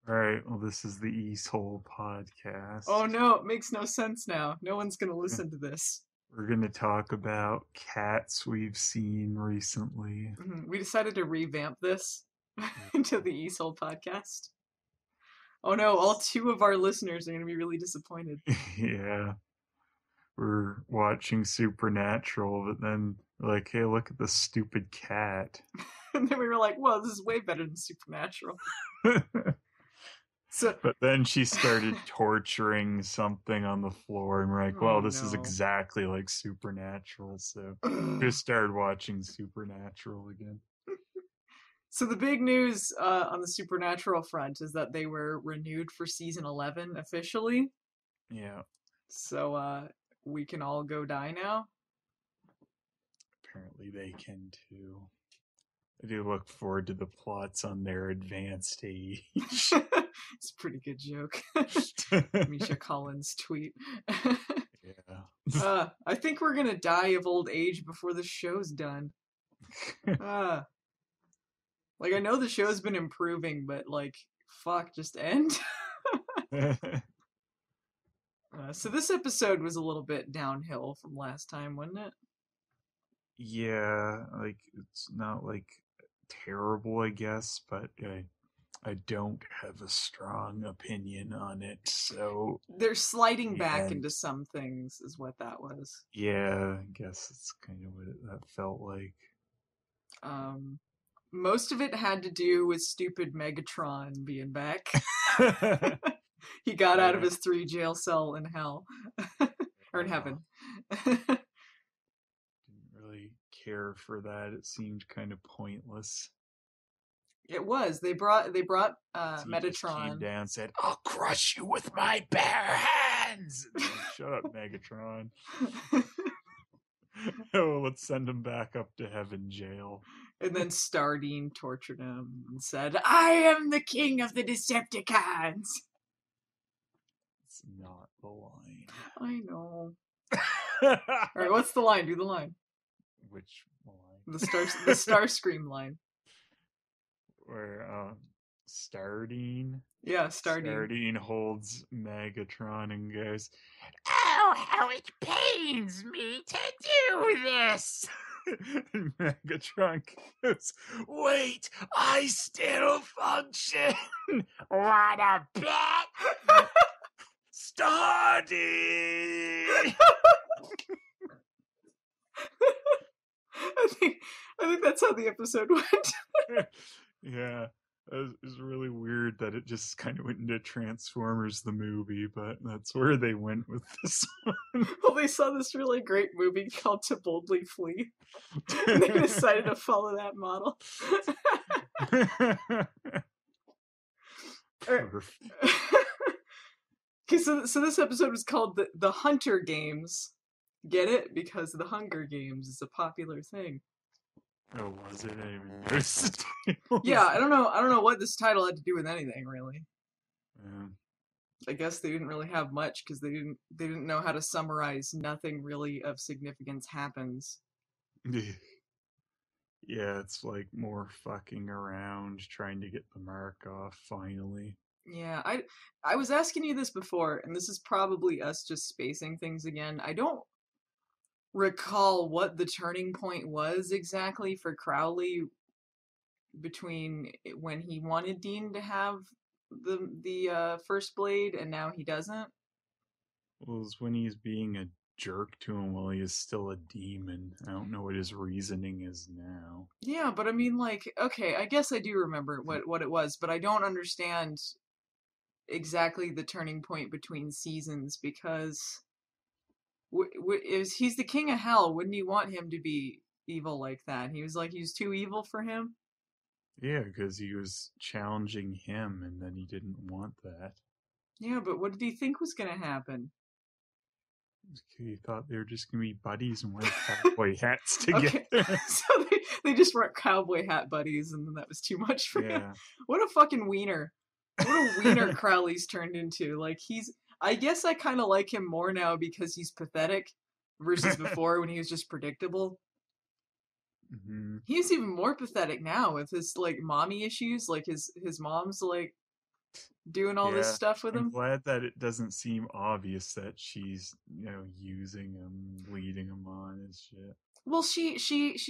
All right, well, this is the East Hole podcast. Oh no, it makes no sense now. No one's gonna listen to this. We're going to talk about cats we've seen recently. We decided to revamp this into the Easel podcast. Oh no, all two of our listeners are gonna be really disappointed. Yeah, we're watching Supernatural, but then we're like, hey, look at this stupid cat. And then we were like, well, this is way better than Supernatural. So, But then she started torturing something on the floor, and we're like, well, this is no. exactly like Supernatural, so we just started watching Supernatural again. So the big news on the Supernatural front is that they were renewed for season 11 officially. Yeah. So we can all go die now. Apparently they can too. I do look forward to the plots on their advanced age. It's a pretty good joke. Misha Collins tweet. Yeah. I think we're gonna die of old age before the show's done. Like, I know the show's been improving, but like, fuck, just end. So this episode was a little bit downhill from last time, wasn't it? Yeah, like it's not like terrible, I guess, but I don't have a strong opinion on it. So they're sliding back into some things, is what that was. Yeah, I guess it's kind of what that felt like. Most of it had to do with stupid Megatron being back. He got out of his 3 jail cell in hell. Or in heaven. Didn't really care for that. It seemed kind of pointless. It was. They brought Metatron. Just came down and said, "I'll crush you with my bare hands." Shut up, Megatron. Oh, let's send him back up to heaven jail. And then Stardine tortured him and said, "I am the king of the Decepticons." It's not the line. I know. Alright, what's the line? Do the line. Which line? The Starscream line. Where Stardine? Yeah, Stardine. Stardine holds Megatron and goes, "Oh, how it pains me to do this!" And Megatron goes, "Wait, I still function! What a bet! Stardine!" I think that's how the episode went. Yeah. It was really weird that it just kind of went into Transformers the movie, but that's where they went with this one. Well, they saw this really great movie called To Boldly Flee, and they decided to follow that model. Okay, so this episode was called the Hunter Games. Get it? Because the Hunger Games is a popular thing. Oh, was it? I didn't even notice the title. Yeah, I don't know what this title had to do with anything, really. Yeah. I guess they didn't really have much because they didn't know how to summarize. Nothing really of significance happens. Yeah, it's like more fucking around, trying to get the mark off finally. Yeah, I was asking you this before, and this is probably us just spacing things again. I don't recall what the turning point was exactly for Crowley between when he wanted Dean to have the first blade and now he doesn't. Well, it's when he's being a jerk to him while he is still a demon. I don't know what his reasoning is now. Yeah, but I mean, like, okay, I guess I do remember what it was, but I don't understand exactly the turning point between seasons because he's the king of hell. Wouldn't you want him to be evil like that? He was too evil for him. Yeah, because he was challenging him, and then he didn't want that. Yeah, but what did he think was going to happen? He thought they were just going to be buddies and wear cowboy hats together. Okay. So they just weren't cowboy hat buddies, and then that was too much for him. What a fucking wiener. What a wiener Crowley's turned into. Like, I guess I kind of like him more now because he's pathetic versus before when he was just predictable. Mm-hmm. He's even more pathetic now with his, like, mommy issues. Like, his mom's, like, doing all this Yeah, stuff with I'm him. glad that it doesn't seem obvious that she's, using him, leading him on and shit. Well, she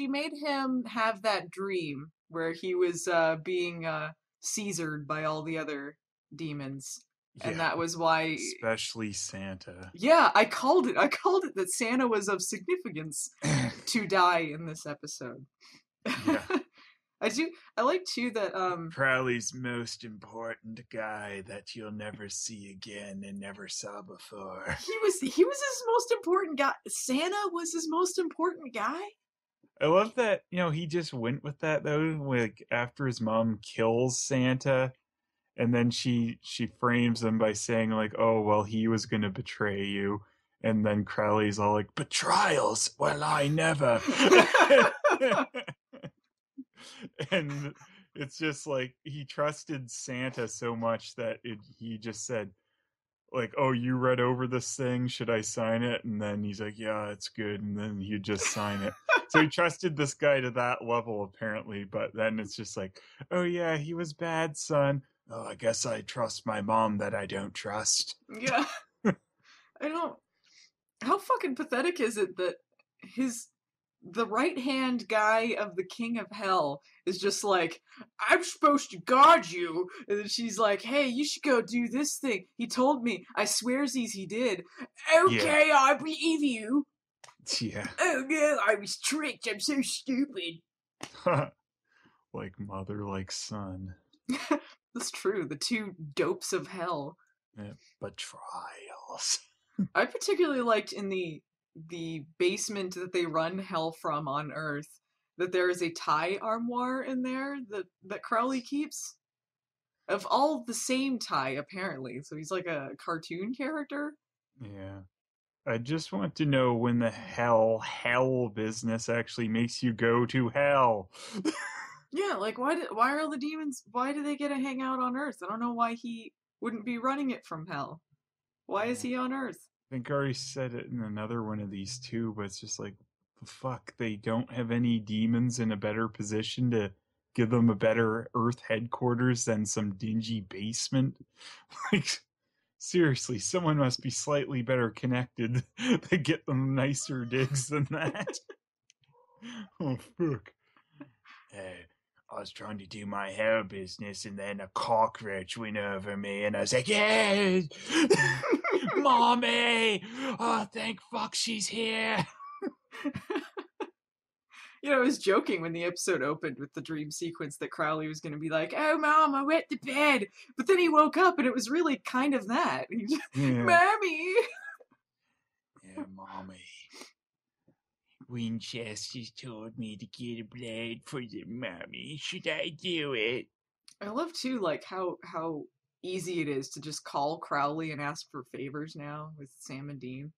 made him have that dream where he was being Caesared by all the other demons, and Yeah, that was why. especially Santa. Yeah, I called it. I called it that Santa was of significance to die in this episode. Yeah. I do. I like too that Crowley's most important guy that you'll never see again and never saw before. he was his most important guy. Santa was his most important guy. I love that, he just went with that though, like after his mom kills Santa, and then she frames him by saying like, "Oh, well, he was going to betray you." And then Crowley's all like, "Betrayals? Well, I never." And it's just like he trusted Santa so much that he just said like, "Oh, you read over this thing, should I sign it?" And then he's like, "Yeah, it's good." And then he'd just sign it. So he trusted this guy to that level apparently, but then it's just like, "Oh yeah, he was bad, son. Oh, I guess I trust my mom that I don't trust." Yeah, I don't. How fucking pathetic is it that his the right hand guy of the king of hell is just like, I'm supposed to guard you, and then she's like, hey, you should go do this thing. He told me. I swearsies he did. Yeah. Okay, I believe you. Yeah. Oh no, I was tricked. I'm so stupid. Like mother, like son. That's true. The two dopes of hell. Yeah. Betrayals. I particularly liked in the basement that they run hell from on Earth that there is a tie armoire in there that Crowley keeps of all the same tie apparently. So he's like a cartoon character. Yeah. I just want to know when the hell business actually makes you go to hell. Yeah, like why are all the demons? Why do they get to hang out on Earth? I don't know why he wouldn't be running it from hell. Why is Yeah. he on Earth? I think I already said it in another one of these too, but it's just like, fuck, they don't have any demons in a better position to give them a better Earth headquarters than some dingy basement. Like, seriously, someone must be slightly better connected to get them nicer digs than that. Oh, fuck. Hey, I was trying to do my hair business, and then a cockroach went over me, and I was like, "Yeah, mommy! Oh, thank fuck she's here." I was joking when the episode opened with the dream sequence that Crowley was going to be like, "Oh, mom, I wet the bed," but then he woke up and it was really kind of that. He just, Yeah, Mommy. yeah, mommy. Winchester's told me to get a blade for the mommy. Should I do it? I love too, like how easy it is to just call Crowley and ask for favors now with Sam and Dean.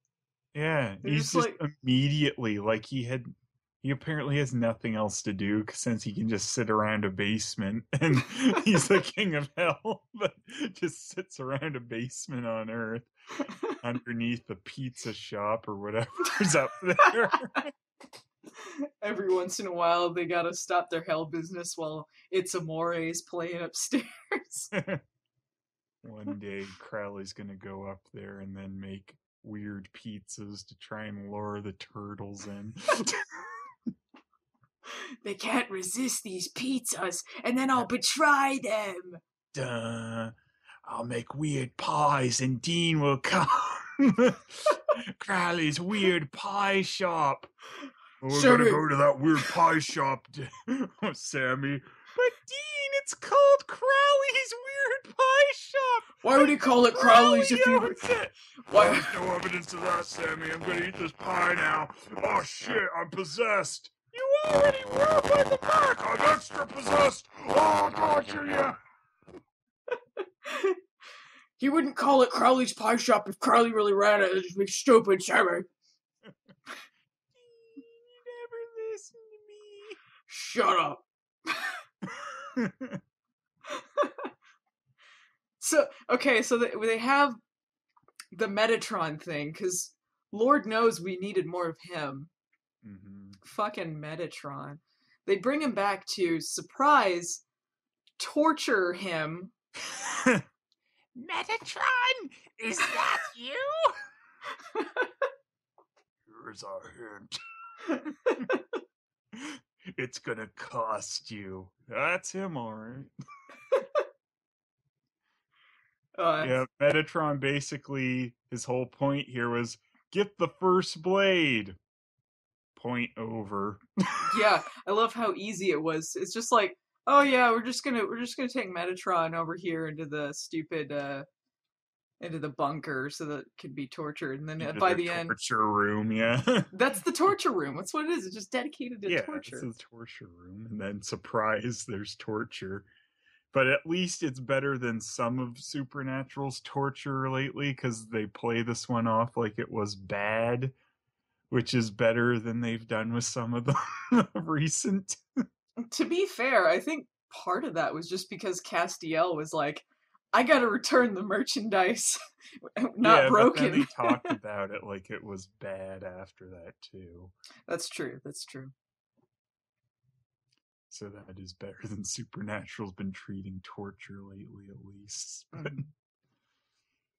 Yeah, They're he's just just like, immediately like he apparently has nothing else to do since he can just sit around a basement and he's the king of hell, but just sits around a basement on Earth underneath the pizza shop or whatever's up there. every once in a while they gotta stop their hell business while It's Amore's playing upstairs. One day Crowley's gonna go up there and then make weird pizzas to try and lure the turtles in. They can't resist these pizzas, and then I'll betray them. Duh. I'll make weird pies and Dean will come. Crowley's weird pie shop. We're gonna go to that weird pie shop, Sammy. But Dean, it's called Crowley's Weird Pie Shop. Why would he call it Crowley's if you... Why? There's no evidence of that, Sammy. I'm gonna eat this pie now. Oh shit, I'm possessed. You already were by the back. I'm extra possessed. Oh, gotcha, yeah. He wouldn't call it Crowley's Pie Shop if Crowley really ran it. It'd just be stupid, Sammy. You never listen to me. Shut up. So they have the Metatron thing, because Lord knows we needed more of him. Mm-hmm. Fucking Metatron. They bring him back to, surprise, torture him Metatron, is that you? Here's our hint. It's gonna cost you. That's him, all right. Yeah, Metatron basically, his whole point here was get the first blade. Point over. Yeah, I love how easy it was. It's just like, oh yeah, we're just gonna take Metatron over here into the stupid into the bunker so that it can be tortured, and then Into by the the end, torture room, yeah. that's the torture room. That's what it is. It's just dedicated to Yeah, torture. it's a torture room, and then surprise, there's torture. But at least it's better than some of Supernatural's torture lately, because they play this one off like it was bad, which is better than they've done with some of the recent. To be fair, I think part of that was just because Castiel was like, I gotta return the merchandise, not Yeah, broken. but then they talked about it like it was bad after that too. That's true. That's true. So that is better than Supernatural's been treating torture lately, at least.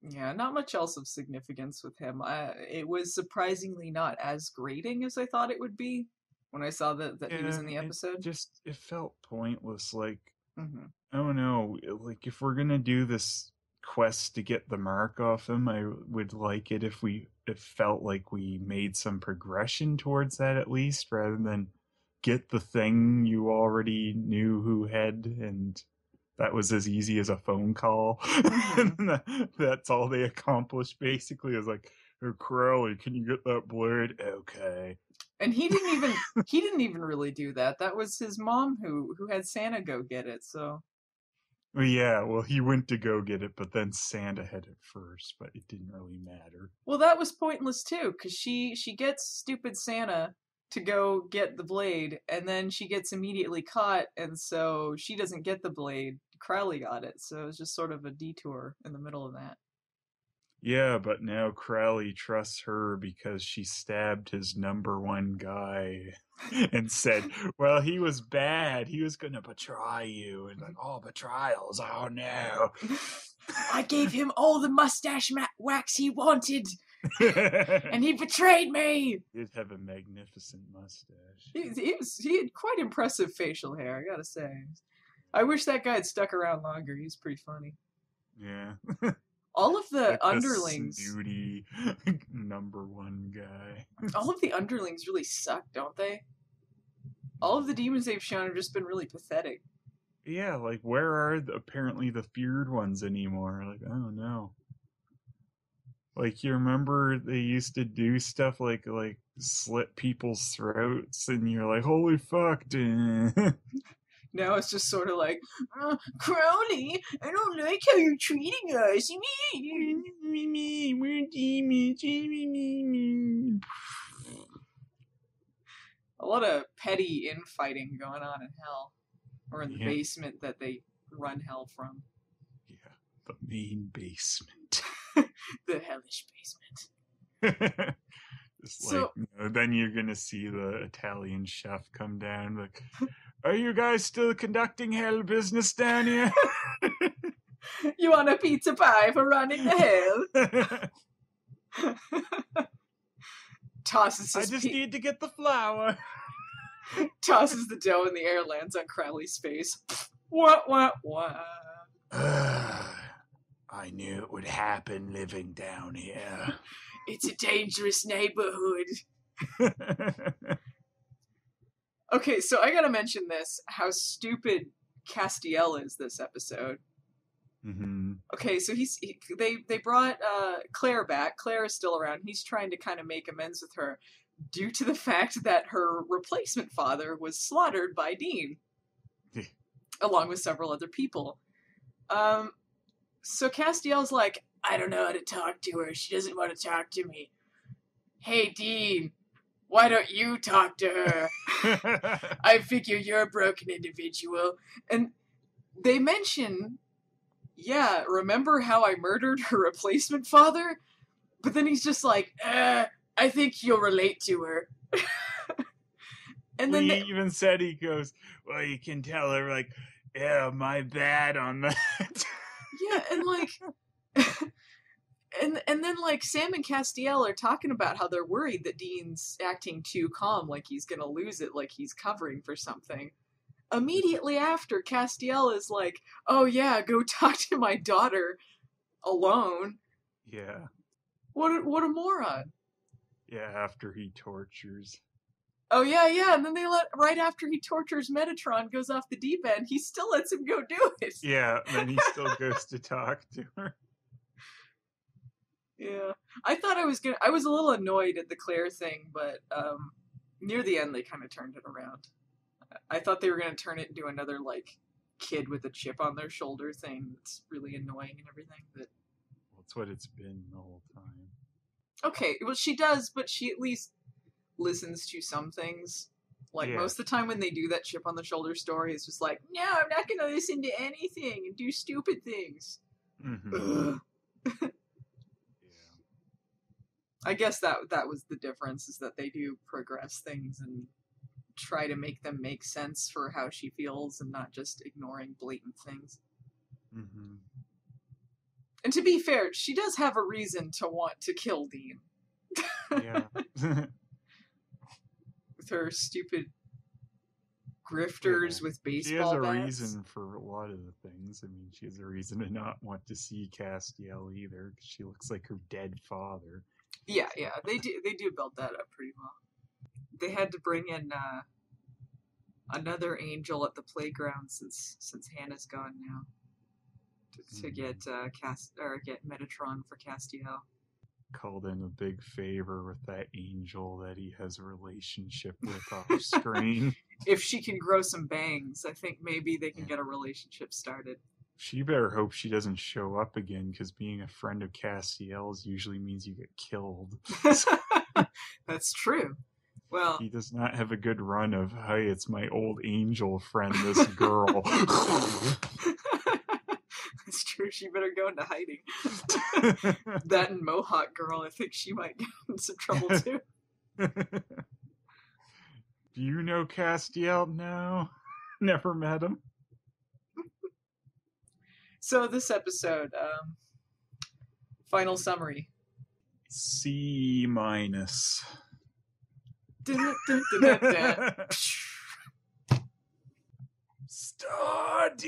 Yeah, not much else of significance with him. It was surprisingly not as grating as I thought it would be when I saw that he was in the episode. It felt pointless. Like, oh no, like if we're gonna do this quest to get the mark off him, I would like it if it felt like we made some progression towards that at least, rather than get the thing you already knew who had, and that was as easy as a phone call. That's all they accomplished basically. Is like, oh, Crowley, can you get that blade? Okay. And he didn't even really do that. That was his mom who had Santa go get it. So well, yeah, well, he went to go get it, but then Santa had it first, but it didn't really matter. Well, that was pointless too, because she gets stupid Santa to go get the blade, and then she gets immediately caught, and so she doesn't get the blade. Crowley got it, so it was just sort of a detour in the middle of that. Yeah, but now Crowley trusts her because she stabbed his number one guy and said, well, he was bad. He was going to betray you. And like, oh, betrayals. Oh, no. I gave him all the mustache wax he wanted. And he betrayed me. He did have a magnificent mustache. He had quite impressive facial hair, I gotta say. I wish that guy had stuck around longer. He's pretty funny. Yeah. All of the like underlings, snooty number one guy. all of the underlings really suck, don't they? All of the demons they've shown have just been really pathetic. Yeah, like where are apparently the feared ones anymore? Like, oh no. Like, you remember they used to do stuff like slit people's throats, and you're like, holy fuck, dude. Now it's just sort of like, Crowley, I don't like how you're treating us. We're demons. A lot of petty infighting going on in hell. Or in the basement that they run hell from. Yeah, the main basement. The hellish basement. So, like, then you're gonna see the Italian chef come down like, are you guys still conducting hell business down here? You want a pizza pie for running to hell? Tosses his I just need to get the flour. Tosses the dough in the air, lands on Crowley's face. Wah, wah, wah. I knew it would happen living down here. It's a dangerous neighborhood. Okay, so I gotta mention this, how stupid Castiel is this episode. Mm-hmm. Okay, so they brought Claire back. Claire is still around. He's trying to kind of make amends with her due to the fact that her replacement father was slaughtered by Dean, along with several other people. So Castiel's like, I don't know how to talk to her. She doesn't want to talk to me. Hey, Dean, why don't you talk to her? I figure you're a broken individual. And they mention, yeah, remember how I murdered her replacement father? But then he's just like, I think you'll relate to her. And then he even said, he goes, well, you can tell her, like, yeah, my bad on that. Yeah, and like, And then like Sam and Castiel are talking about how they're worried that Dean's acting too calm, like he's gonna lose it, like he's covering for something. Immediately after, Castiel is like, "Oh yeah, go talk to my daughter alone." Yeah. What a moron. Yeah, after he tortures. Oh yeah, and then right after he tortures Metatron, goes off the deep end, he still lets him go do it. Yeah, then he still goes to talk to her. Yeah, I thought I was a little annoyed at the Claire thing, but near the end they kind of turned it around. I thought they were gonna turn it into another like kid with a chip on their shoulder thing that's really annoying and everything. But That's what it's been the whole time. okay, well she does, but she at least listens to some things. Like most of the time when they do that chip on the shoulder story, it's just like, no, I'm not gonna listen to anything and do stupid things. Mm-hmm. Yeah. I guess that was the difference, is that they do progress things and try to make them make sense for how she feels and not just ignoring blatant things. Mm-hmm. And to be fair, she does have a reason to want to kill Dean. Yeah. With her stupid grifters with baseball She has a bats. reason for a lot of the things. I mean, she has a reason to not want to see Castiel either, because she looks like her dead father. Yeah, they do build that up pretty well. They had to bring in another angel at the playground since Hannah's gone now to get get Metatron for Castiel. Called in a big favor with that angel that he has a relationship with off screen. If she can grow some bangs, I think maybe they can get a relationship started. She better hope she doesn't show up again, because being a friend of Castiel's usually means you get killed. That's true. Well, he does not have a good run of, hey, it's my old angel friend, this girl. It's true. She better go into hiding. That and Mohawk Girl, I think she might get in some trouble too. Do you know Castiel? No. Never met him. So this episode, final summary. C-. Starting